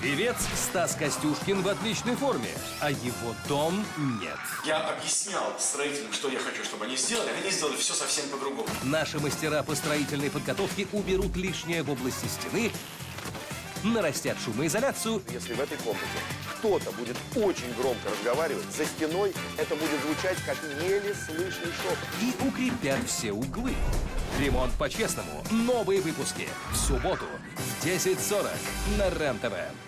Певец Стас Костюшкин в отличной форме, а его дом нет. Я объяснял строителям, что я хочу, чтобы они сделали. Они сделали все совсем по-другому. Наши мастера по строительной подготовке уберут лишнее в области стены, нарастят шумоизоляцию. Если в этой комнате кто-то будет очень громко разговаривать, за стеной это будет звучать как еле слышный шепот. И укрепят все углы. Ремонт по-честному. Новые выпуски в субботу в 10:40 на РЕН-ТВ.